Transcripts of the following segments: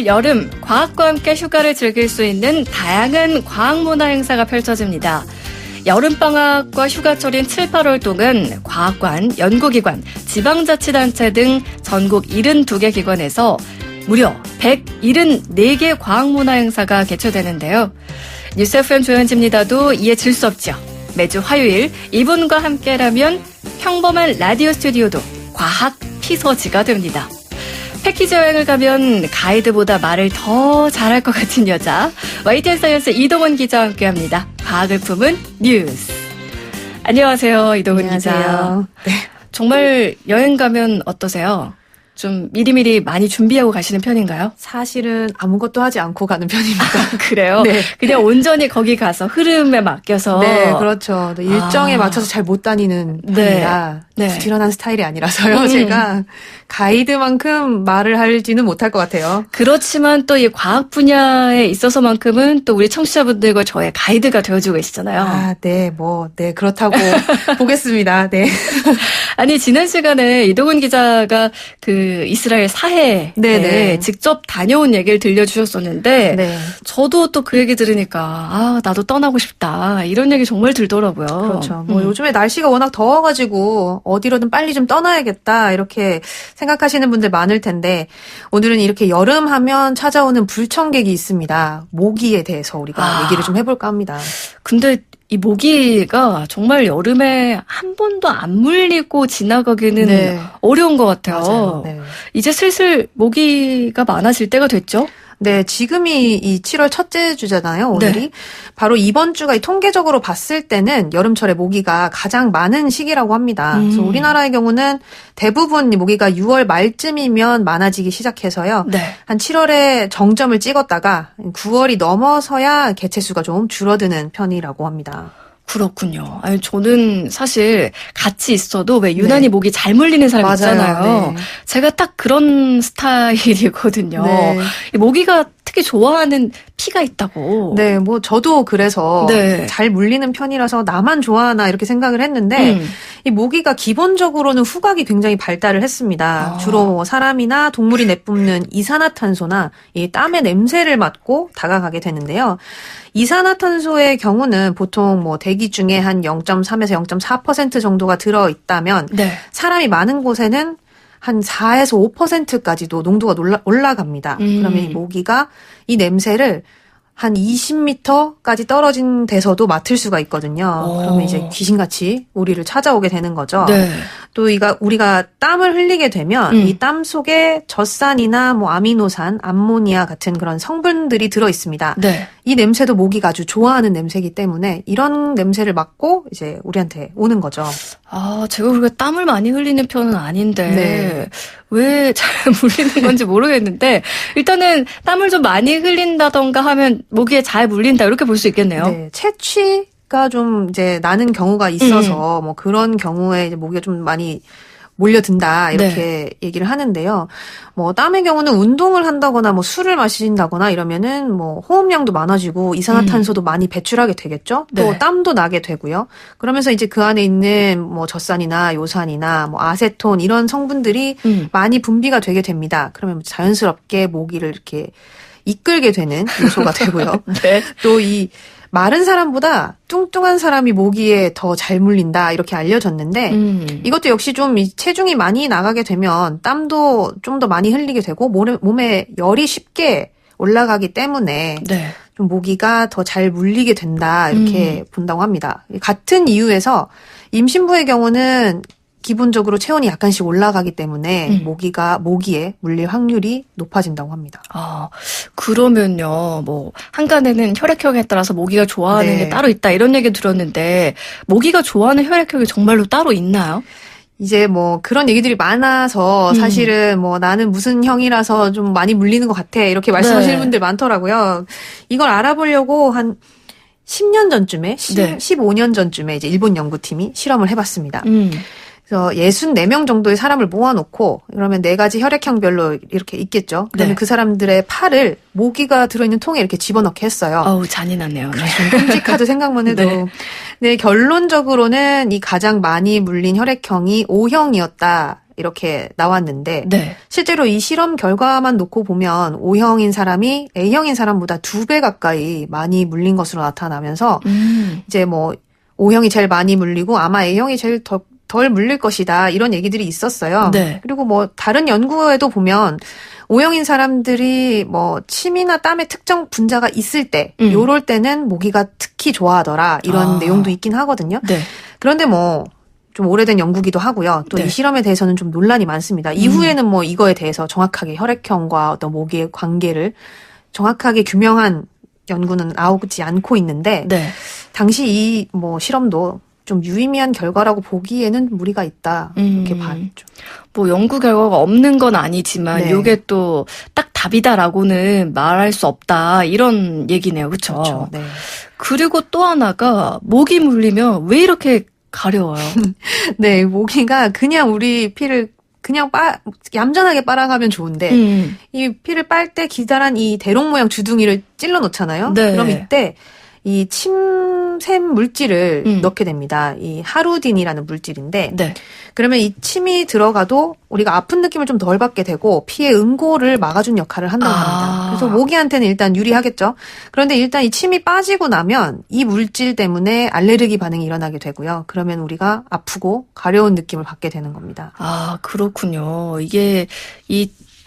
내일 여름 과학과 함께 휴가를 즐길 수 있는 다양한 과학문화 행사가 펼쳐집니다. 여름방학과 휴가철인 7, 8월 동안 과학관, 연구기관, 지방자치단체 등 전국 72개 기관에서 무려 174개 과학문화 행사가 개최되는데요. 뉴스 FM 조현지입니다도 이에 질 수 없죠. 매주 화요일 이분과 함께라면 평범한 라디오 스튜디오도 과학 피서지가 됩니다. 패키지 여행을 가면 가이드보다 말을 더 잘할 것 같은 여자 YTN 사이언스 이동원 기자와 함께합니다. 과학을 품은 뉴스. 안녕하세요, 이동원 안녕하세요. 기자. 네. 정말 여행 가면 어떠세요? 좀 미리미리 많이 준비하고 가시는 편인가요? 사실은 아무것도 하지 않고 가는 편입니다. 그래요? 네. 그냥 온전히 거기 가서 흐름에 맡겨서. 네, 그렇죠. 일정에 맞춰서 잘 못 다니는 편이라 부지런한 스타일이 아니라서요. 제가 가이드만큼 말을 할지는 못할 것 같아요. 그렇지만 또 이 과학 분야에 있어서만큼은 또 우리 청취자분들과 저의 가이드가 되어주고 계시잖아요. 네, 그렇다고 보겠습니다. 네. 아니, 지난 시간에 이동훈 기자가 그 이스라엘 사해에 직접 다녀온 얘기를 들려주셨었는데, 저도 또 그 얘기 들으니까, 나도 떠나고 싶다. 이런 얘기 정말 들더라고요. 그렇죠. 요즘에 날씨가 워낙 더워가지고, 어디로든 빨리 좀 떠나야겠다. 이렇게 생각하시는 분들 많을 텐데, 오늘은 이렇게 여름 하면 찾아오는 불청객이 있습니다. 모기에 대해서 우리가 얘기를 좀 해볼까 합니다. 근데 이 모기가 정말 여름에 한 번도 안 물리고 지나가기는 어려운 것 같아요. 맞아요. 네. 이제 슬슬 모기가 많아질 때가 됐죠? 네, 지금이 이 7월 첫째 주잖아요, 오늘이. 네. 바로 이번 주가 통계적으로 봤을 때는 여름철에 모기가 가장 많은 시기라고 합니다. 그래서 우리나라의 경우는 대부분 모기가 6월 말쯤이면 많아지기 시작해서요. 한 7월에 정점을 찍었다가 9월이 넘어서야 개체수가 좀 줄어드는 편이라고 합니다. 그렇군요. 아니, 저는 사실 같이 있어도 왜 유난히 모기 잘 물리는 사람 있잖아요. 제가 딱 그런 스타일이거든요. 이 모기가 특히 좋아하는 피가 있다고. 네, 저도 그래서 잘 물리는 편이라서 나만 좋아하나 이렇게 생각을 했는데 이 모기가 기본적으로는 후각이 굉장히 발달을 했습니다. 주로 사람이나 동물이 내뿜는 이산화탄소나 이 땀의 냄새를 맡고 다가가게 되는데요. 이산화탄소의 경우는 보통 대기 중에 한 0.3에서 0.4% 정도가 들어있다면 사람이 많은 곳에는 한 4에서 5%까지도 농도가 올라갑니다. 그러면 이 모기가 이 냄새를 한 20m까지 떨어진 데서도 맡을 수가 있거든요. 그러면 이제 귀신같이 우리를 찾아오게 되는 거죠. 또 우리가 땀을 흘리게 되면 이 땀 속에 젖산이나 아미노산, 암모니아 같은 그런 성분들이 들어 있습니다. 이 냄새도 모기가 아주 좋아하는 냄새이기 때문에 이런 냄새를 맡고 이제 우리한테 오는 거죠. 제가 그렇게 땀을 많이 흘리는 편은 아닌데 왜 잘 물리는 건지 모르겠는데 일단은 땀을 좀 많이 흘린다던가 하면 모기에 잘 물린다 이렇게 볼 수 있겠네요. 네, 채취가 좀 이제 나는 경우가 있어서 그런 경우에 이제 모기가 좀 많이 몰려든다 이렇게 얘기를 하는데요. 땀의 경우는 운동을 한다거나 술을 마신다거나 이러면은 호흡량도 많아지고 이산화탄소도 많이 배출하게 되겠죠. 또 땀도 나게 되고요. 그러면서 이제 그 안에 있는 젖산이나 요산이나 아세톤 이런 성분들이 많이 분비가 되게 됩니다. 그러면 자연스럽게 모기를 이렇게 이끌게 되는 요소가 되고요. 또 이 마른 사람보다 뚱뚱한 사람이 모기에 더 잘 물린다 이렇게 알려졌는데 이것도 역시 좀 체중이 많이 나가게 되면 땀도 좀 더 많이 흘리게 되고 몸에 열이 쉽게 올라가기 때문에 좀 모기가 더 잘 물리게 된다 이렇게 본다고 합니다. 같은 이유에서 임신부의 경우는 기본적으로 체온이 약간씩 올라가기 때문에 모기에 물릴 확률이 높아진다고 합니다. 그러면요, 한간에는 혈액형에 따라서 모기가 좋아하는 게 따로 있다 이런 얘기 들었는데 모기가 좋아하는 혈액형이 정말로 따로 있나요? 이제 그런 얘기들이 많아서 사실은 나는 무슨 형이라서 좀 많이 물리는 것 같아 이렇게 말씀하시는 분들 많더라고요. 이걸 알아보려고 한 10년 전쯤에 15년 전쯤에 이제 일본 연구팀이 실험을 해봤습니다. 그래서 64명 정도의 사람을 모아놓고 그러면 4가지 혈액형별로 이렇게 있겠죠. 그러면 그 사람들의 팔을 모기가 들어있는 통에 이렇게 집어넣게 했어요. 잔인하네요. 좀 끔찍하죠. 생각만 해도. 결론적으로는 이 가장 많이 물린 혈액형이 O형이었다. 이렇게 나왔는데 네. 실제로 이 실험 결과만 놓고 보면 O형인 사람이 A형인 사람보다 2배 가까이 많이 물린 것으로 나타나면서 이제 뭐 O형이 제일 많이 물리고 아마 A형이 제일 덜 물릴 것이다 이런 얘기들이 있었어요. 네. 그리고 뭐 다른 연구에도 보면 O형인 사람들이 뭐 침이나 땀에 특정 분자가 있을 때 요럴 때는 모기가 특히 좋아하더라 이런 내용도 있긴 하거든요. 네. 그런데 뭐 좀 오래된 연구기도 하고요. 또 이 네. 실험에 대해서는 좀 논란이 많습니다. 이후에는 뭐 이거에 대해서 정확하게 혈액형과 어떤 모기의 관계를 정확하게 규명한 연구는 나오지 않고 있는데 네. 당시 이 뭐 실험도 좀 유의미한 결과라고 보기에는 무리가 있다 이렇게 봤죠. 뭐 연구 결과가 없는 건 아니지만 네. 이게 또 딱 답이다라고는 말할 수 없다 이런 얘기네요. 그렇죠? 그렇죠. 네. 그리고 또 하나가 모기 물리면 왜 이렇게 가려워요? 네, 모기가 그냥 우리 피를 그냥 얌전하게 빨아가면 좋은데 이 피를 빨 때 기다란 이 대롱 모양 주둥이를 찔러 놓잖아요. 네. 그럼 이때 이 침샘 물질을 넣게 됩니다. 이 하루딘이라는 물질인데 네. 그러면 이 침이 들어가도 우리가 아픈 느낌을 좀 덜 받게 되고 피의 응고를 막아준 역할을 한다고 합니다. 그래서 모기한테는 일단 유리하겠죠. 그런데 일단 이 침이 빠지고 나면 이 물질 때문에 알레르기 반응이 일어나게 되고요. 그러면 우리가 아프고 가려운 느낌을 받게 되는 겁니다. 아, 그렇군요. 이게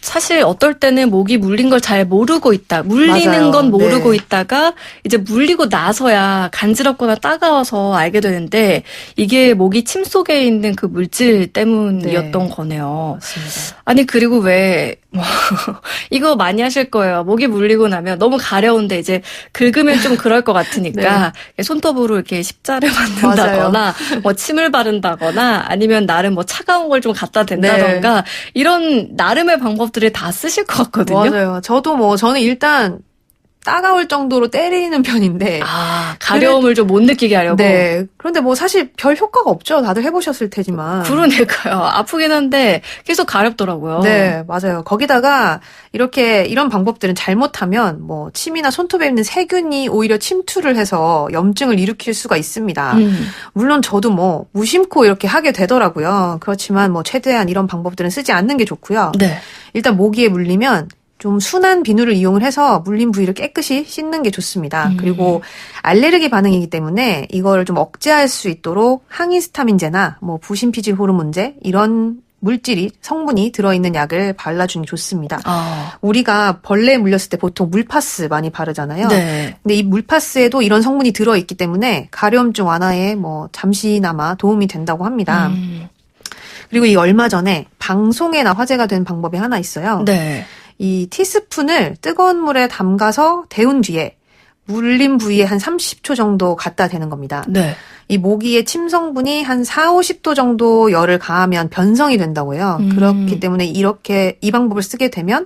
사실 어떨 때는 모기 물린 걸 잘 모르고 있다. 물리는 맞아요. 건 모르고 네. 있다가 이제 물리고 나서야 간지럽거나 따가워서 알게 되는데 이게 모기 침 속에 있는 그 물질 때문이었던 거네요. 맞습니다. 아니 그리고 왜 이거 많이 하실 거예요. 모기 물리고 나면 너무 가려운데 이제 긁으면 좀 그럴 것 같으니까 손톱으로 이렇게 십자를 만든다거나 뭐 침을 바른다거나 아니면 나름 뭐 차가운 걸 좀 갖다 댄다던가 이런 나름의 방법들을 다 쓰실 것 같거든요. 맞아요. 저는 일단 따가울 정도로 때리는 편인데. 아, 가려움을 좀 못 느끼게 하려고? 네. 그런데 뭐 사실 별 효과가 없죠. 다들 해보셨을 테지만. 그러니까요. 아프긴 한데 계속 가렵더라고요. 네, 맞아요. 거기다가 이런 방법들은 잘못하면 뭐 침이나 손톱에 있는 세균이 오히려 침투를 해서 염증을 일으킬 수가 있습니다. 물론 저도 뭐 무심코 이렇게 하게 되더라고요. 그렇지만 뭐 최대한 이런 방법들은 쓰지 않는 게 좋고요. 네. 일단 모기에 물리면 좀 순한 비누를 이용을 해서 물린 부위를 깨끗이 씻는 게 좋습니다. 그리고 알레르기 반응이기 때문에 이걸 좀 억제할 수 있도록 항히스타민제나 뭐 부신피질 호르몬제 이런 성분이 들어있는 약을 발라주는 게 좋습니다. 우리가 벌레에 물렸을 때 보통 물파스 많이 바르잖아요. 네. 근데 이 물파스에도 이런 성분이 들어있기 때문에 가려움증 완화에 뭐 잠시나마 도움이 된다고 합니다. 그리고 이 얼마 전에 방송에나 화제가 된 방법이 하나 있어요. 네. 이 티스푼을 뜨거운 물에 담가서 데운 뒤에 물린 부위에 한 30초 정도 갖다 대는 겁니다. 네. 이 모기의 침 성분이 한 50도 정도 열을 가하면 변성이 된다고요. 그렇기 때문에 이 방법을 쓰게 되면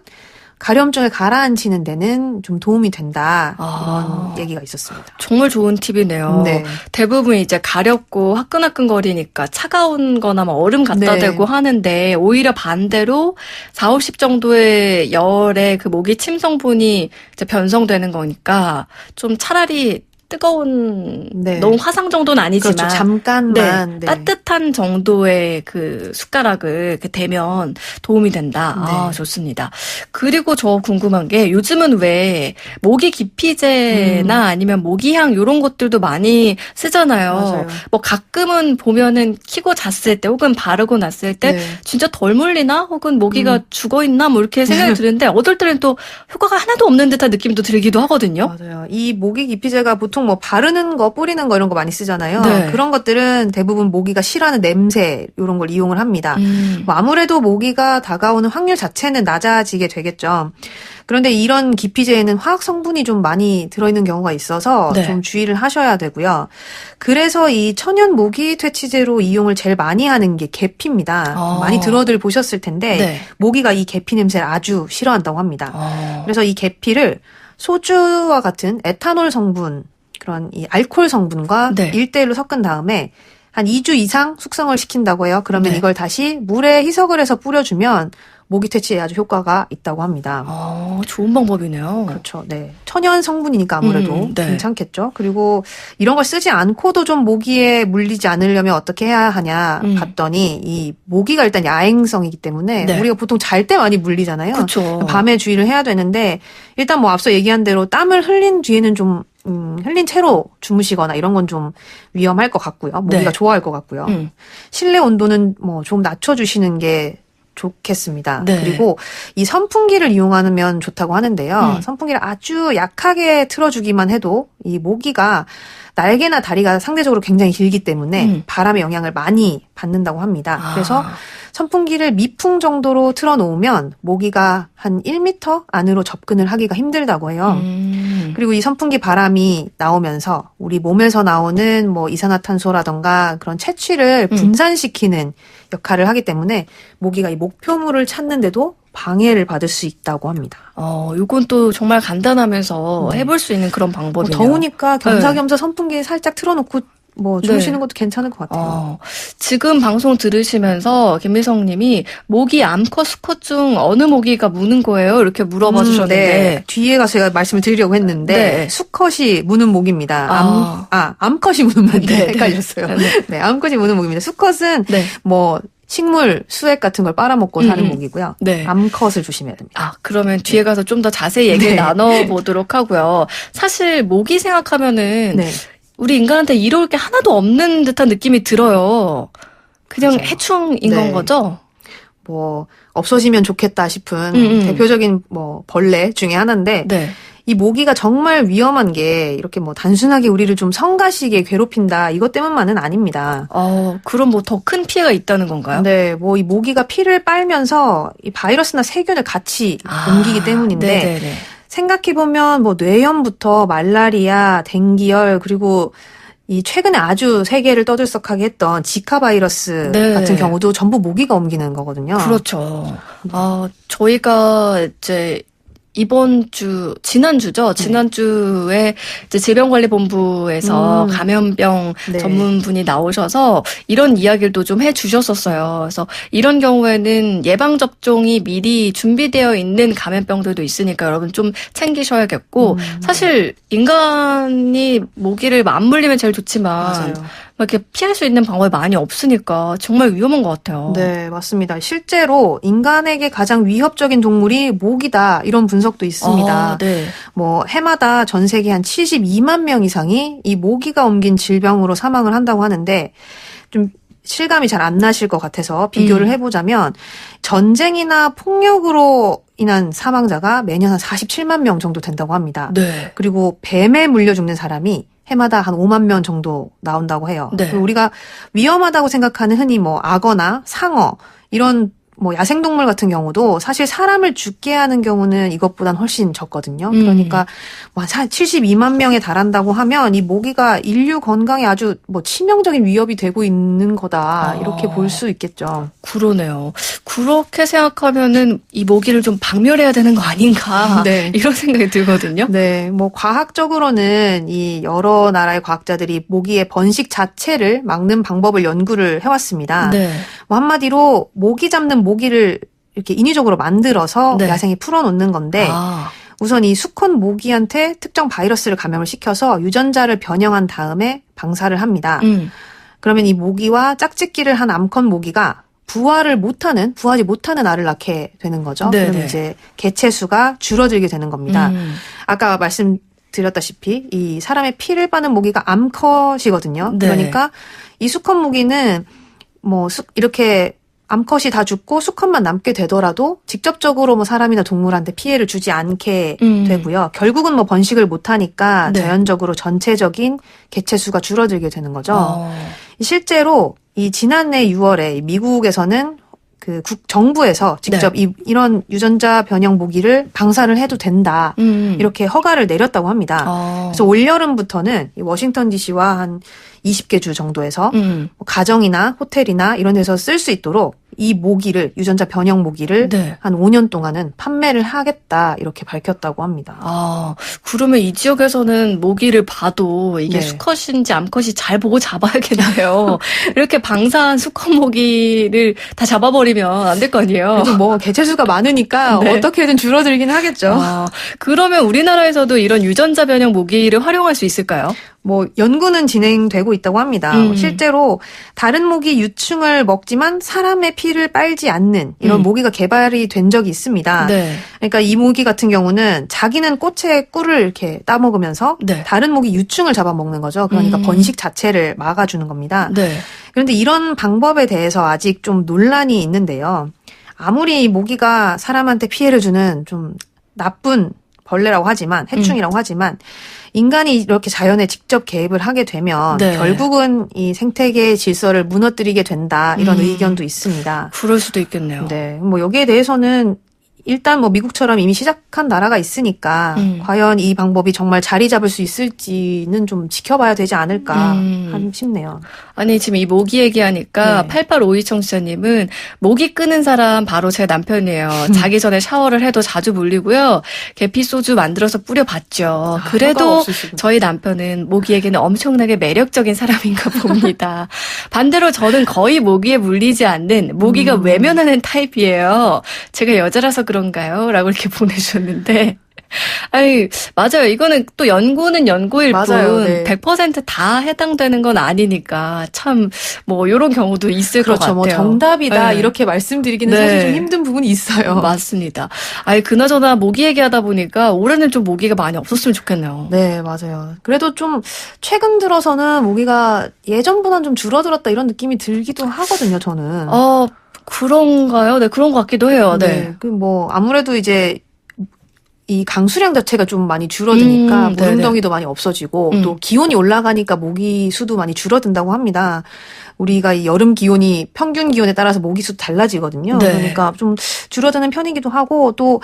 가려움증을 가라앉히는 데는 좀 도움이 된다. 이런 얘기가 있었습니다. 정말 좋은 팁이네요. 네. 대부분 이제 가렵고 화끈화끈거리니까 차가운 거나 뭐 얼음 갖다 네. 대고 하는데 오히려 반대로 40, 50 정도의 열에 그 모기 침 성분이 이제 변성되는 거니까 좀 차라리 뜨거운 너무 화상 정도는 아니지만 그렇죠. 잠깐만 따뜻한 정도의 그 숟가락을 이렇게 대면 도움이 된다. 아, 좋습니다. 그리고 저 궁금한 게 요즘은 왜 모기 기피제나 아니면 모기향 이런 것들도 많이 쓰잖아요. 맞아요. 뭐 가끔은 보면은 키고 잤을 때 혹은 바르고 났을 때 진짜 덜 물리나 혹은 모기가 죽어 있나 뭐 이렇게 생각이 드는데 어떨 때는 또 효과가 하나도 없는 듯한 느낌도 들기도 하거든요. 맞아요. 이 모기 기피제가 보통 뭐 바르는 거, 뿌리는 거 이런 거 많이 쓰잖아요. 네. 그런 것들은 대부분 모기가 싫어하는 냄새 이런 걸 이용을 합니다. 뭐 아무래도 모기가 다가오는 확률 자체는 낮아지게 되겠죠. 그런데 이런 기피제에는 화학 성분이 좀 많이 들어있는 경우가 있어서 좀 주의를 하셔야 되고요. 그래서 이 천연 모기 퇴치제로 이용을 제일 많이 하는 게 계피입니다. 많이 들어들 보셨을 텐데 모기가 이 계피 냄새를 아주 싫어한다고 합니다. 그래서 이 계피를 소주와 같은 에탄올 성분 그런 이 알코올 성분과 1대1로 섞은 다음에 한 2주 이상 숙성을 시킨다고 해요. 그러면 네. 이걸 다시 물에 희석을 해서 뿌려주면 모기 퇴치에 아주 효과가 있다고 합니다. 좋은 방법이네요. 그렇죠. 네. 천연 성분이니까 아무래도 네. 괜찮겠죠. 그리고 이런 걸 쓰지 않고도 좀 모기에 물리지 않으려면 어떻게 해야 하냐 봤더니 이 모기가 일단 야행성이기 때문에 네. 우리가 보통 잘 때 많이 물리잖아요. 그렇죠. 밤에 주의를 해야 되는데 일단 뭐 앞서 얘기한 대로 땀을 흘린 뒤에는 좀 흘린 채로 주무시거나 이런 건 좀 위험할 것 같고요. 모기가 네. 좋아할 것 같고요. 실내 온도는 뭐 좀 낮춰주시는 게 좋겠습니다. 네. 그리고 이 선풍기를 이용하면 좋다고 하는데요. 선풍기를 아주 약하게 틀어주기만 해도 이 모기가 날개나 다리가 상대적으로 굉장히 길기 때문에 바람의 영향을 많이 받는다고 합니다. 그래서 선풍기를 미풍 정도로 틀어놓으면 모기가 한 1m 안으로 접근을 하기가 힘들다고 해요. 그리고 이 선풍기 바람이 나오면서 우리 몸에서 나오는 뭐 이산화탄소라던가 그런 채취를 분산시키는 역할을 하기 때문에 모기가 이 목표물을 찾는데도 방해를 받을 수 있다고 합니다. 이건 또 정말 간단하면서 해볼 수 있는 그런 방법이네요. 더우니까 겸사겸사 선풍기 살짝 틀어놓고 뭐 주무시는 네. 것도 괜찮을 것 같아요. 지금 방송 들으시면서 김미성 님이 모기 암컷 수컷 중 어느 모기가 무는 거예요? 이렇게 물어봐 주셨는데 네. 뒤에 가서 제가 말씀을 드리려고 했는데 네. 수컷이 무는 모기입니다. 암컷이 무는 모기 네, 헷갈렸어요. 네. 네, 암컷이 무는 모기입니다. 수컷은 네. 뭐 식물 수액 같은 걸 빨아먹고 사는 모기고요. 네. 암컷을 조심해야 됩니다. 그러면 뒤에 가서 좀 더 자세히 얘기를 네. 나눠보도록 하고요. 사실 모기 생각하면은 네. 우리 인간한테 이로울 게 하나도 없는 듯한 느낌이 들어요. 그냥 그렇죠. 해충인 네. 건 거죠? 뭐 없어지면 좋겠다 싶은 대표적인 뭐 벌레 중에 하나인데 네. 이 모기가 정말 위험한 게 이렇게 뭐 단순하게 우리를 좀 성가시게 괴롭힌다 이것 때문만은 아닙니다. 그럼 뭐 더 큰 피해가 있다는 건가요? 네, 뭐 이 모기가 피를 빨면서 이 바이러스나 세균을 같이 옮기기 때문인데 네네네. 생각해보면 뭐 뇌염부터 말라리아, 댕기열 그리고 이 최근에 아주 세계를 떠들썩하게 했던 지카 바이러스 네. 같은 경우도 전부 모기가 옮기는 거거든요. 그렇죠. 저희가 이제 지난주죠. 지난주에 이제 질병관리본부에서 감염병 네. 전문분이 나오셔서 이런 이야기를 또 좀 해주셨었어요. 그래서 이런 경우에는 예방접종이 미리 준비되어 있는 감염병들도 있으니까 여러분 좀 챙기셔야겠고, 사실 인간이 모기를 안 물리면 제일 좋지만, 맞아요. 이렇게 피할 수 있는 방법이 많이 없으니까 정말 위험한 것 같아요. 네, 맞습니다. 실제로 인간에게 가장 위협적인 동물이 모기다 이런 분석도 있습니다. 네. 뭐 해마다 전 세계 한 72만 명 이상이 이 모기가 옮긴 질병으로 사망을 한다고 하는데 좀 실감이 잘 안 나실 것 같아서 비교를 해보자면 전쟁이나 폭력으로 인한 사망자가 매년 한 47만 명 정도 된다고 합니다. 네. 그리고 뱀에 물려 죽는 사람이 해마다 한 5만 명 정도 나온다고 해요. 네. 그리고 우리가 위험하다고 생각하는 흔히 뭐 악어나 상어 이런 뭐 야생동물 같은 경우도 사실 사람을 죽게 하는 경우는 이것보단 훨씬 적거든요. 그러니까 뭐 한 72만 명에 달한다고 하면 이 모기가 인류 건강에 아주 뭐 치명적인 위협이 되고 있는 거다. 이렇게 볼 수 있겠죠. 그러네요. 그렇게 생각하면은 이 모기를 좀 박멸해야 되는 거 아닌가. 네. 이런 생각이 들거든요. 네, 뭐 과학적으로는 이 여러 나라의 과학자들이 모기의 번식 자체를 막는 방법을 연구를 해왔습니다. 네. 뭐 한마디로 모기 잡는 모기를 이렇게 인위적으로 만들어서 네. 야생에 풀어놓는 건데 우선 이 수컷 모기한테 특정 바이러스를 감염을 시켜서 유전자를 변형한 다음에 방사를 합니다. 그러면 이 모기와 짝짓기를 한 암컷 모기가 부화지 못하는 알을 낳게 되는 거죠. 네네. 그럼 이제 개체 수가 줄어들게 되는 겁니다. 아까 말씀드렸다시피 이 사람의 피를 빠는 모기가 암컷이거든요. 네. 그러니까 이 수컷 모기는 뭐 이렇게 암컷이 다 죽고 수컷만 남게 되더라도 직접적으로 뭐 사람이나 동물한테 피해를 주지 않게 되고요. 결국은 뭐 번식을 못하니까 네. 자연적으로 전체적인 개체 수가 줄어들게 되는 거죠. 실제로 이 지난해 6월에 미국에서는 그 정부에서 직접 이런 유전자 변형 모기를 방사를 해도 된다. 이렇게 허가를 내렸다고 합니다. 그래서 올여름부터는 이 워싱턴 DC와 한 20개 주 정도에서 뭐 가정이나 호텔이나 이런 데서 쓸 수 있도록 이 모기를 유전자 변형 모기를 네. 한 5년 동안은 판매를 하겠다 이렇게 밝혔다고 합니다. 아, 그러면 이 지역에서는 모기를 봐도 이게 네. 수컷인지 암컷이 잘 보고 잡아야겠네요. 이렇게 방사한 수컷 모기를 다 잡아버리면 안 될 거 아니에요. 그래도 뭐 개체수가 많으니까 네. 어떻게든 줄어들긴 하겠죠. 아, 그러면 우리나라에서도 이런 유전자 변형 모기를 활용할 수 있을까요? 뭐 연구는 진행되고 있다고 합니다. 실제로 다른 모기 유충을 먹지만 사람의 피를 빨지 않는 이런 모기가 개발이 된 적이 있습니다. 네. 그러니까 이 모기 같은 경우는 자기는 꽃의 꿀을 이렇게 따먹으면서 네. 다른 모기 유충을 잡아먹는 거죠. 그러니까 번식 자체를 막아주는 겁니다. 네. 그런데 이런 방법에 대해서 아직 좀 논란이 있는데요. 아무리 이 모기가 사람한테 피해를 주는 좀 나쁜 벌레라고 하지만 해충이라고 하지만 인간이 이렇게 자연에 직접 개입을 하게 되면 네. 결국은 이 생태계의 질서를 무너뜨리게 된다 이런 의견도 있습니다. 그럴 수도 있겠네요. 네, 뭐 여기에 대해서는 일단 뭐 미국처럼 이미 시작한 나라가 있으니까 과연 이 방법이 정말 자리 잡을 수 있을지는 좀 지켜봐야 되지 않을까 싶네요. 아니 지금 이 모기 얘기하니까 네. 8852 청취자님은 모기 끄는 사람 바로 제 남편이에요. 자기 전에 샤워를 해도 자주 물리고요. 계피 소주 만들어서 뿌려봤죠. 그래도 효과가 없으시군요. 저희 남편은 모기에게는 엄청나게 매력적인 사람인가 봅니다. 반대로 저는 거의 모기에 물리지 않는 모기가 외면하는 타입이에요. 제가 여자라서 그런가요? 라고 이렇게 보내주셨는데 아니, 맞아요. 이거는 또 연구는 연구일 맞아요. 뿐 네. 100% 다 해당되는 건 아니니까 참 뭐 이런 경우도 있을 것 그렇죠. 같아요. 뭐 정답이다 네. 이렇게 말씀드리기는 네. 사실 좀 힘든 부분이 있어요. 맞습니다. 아니, 그나저나 모기 얘기하다 보니까 올해는 좀 모기가 많이 없었으면 좋겠네요. 네, 맞아요. 그래도 좀 최근 들어서는 모기가 예전보다는 좀 줄어들었다 이런 느낌이 들기도 하거든요, 저는. 그런가요? 네, 그런 것 같기도 해요. 네. 그 뭐 아무래도 이제 이 강수량 자체가 좀 많이 줄어드니까 네네. 무릉덩이도 많이 없어지고 또 기온이 올라가니까 모기 수도 많이 줄어든다고 합니다. 우리가 이 여름 기온이 평균 기온에 따라서 모기 수도 달라지거든요. 네. 그러니까 좀 줄어드는 편이기도 하고 또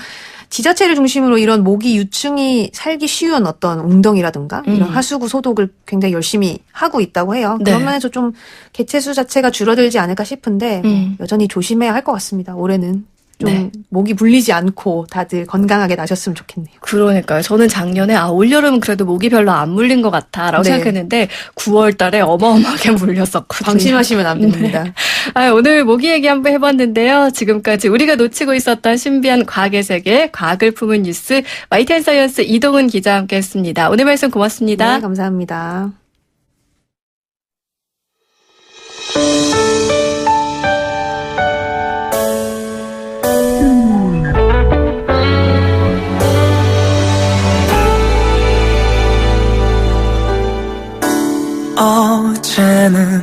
지자체를 중심으로 이런 모기 유충이 살기 쉬운 어떤 웅덩이라든가 이런 하수구 소독을 굉장히 열심히 하고 있다고 해요. 네. 그런 면에서 좀 개체수 자체가 줄어들지 않을까 싶은데 뭐 여전히 조심해야 할 것 같습니다. 올해는. 좀 네. 모기 물리지 않고 다들 건강하게 나셨으면 좋겠네요. 그러니까요. 저는 작년에 올여름은 그래도 모기 별로 안 물린 것 같아라고 네. 생각했는데 9월 달에 어마어마하게 물렸었거든요. 방심하시면 안 됩니다. 오늘 모기 얘기 한번 해봤는데요. 지금까지 우리가 놓치고 있었던 신비한 과학의 세계, 과학을 품은 뉴스, YTN 사이언스 이동은 기자와 함께했습니다. 오늘 말씀 고맙습니다. 네, 감사합니다. 어제는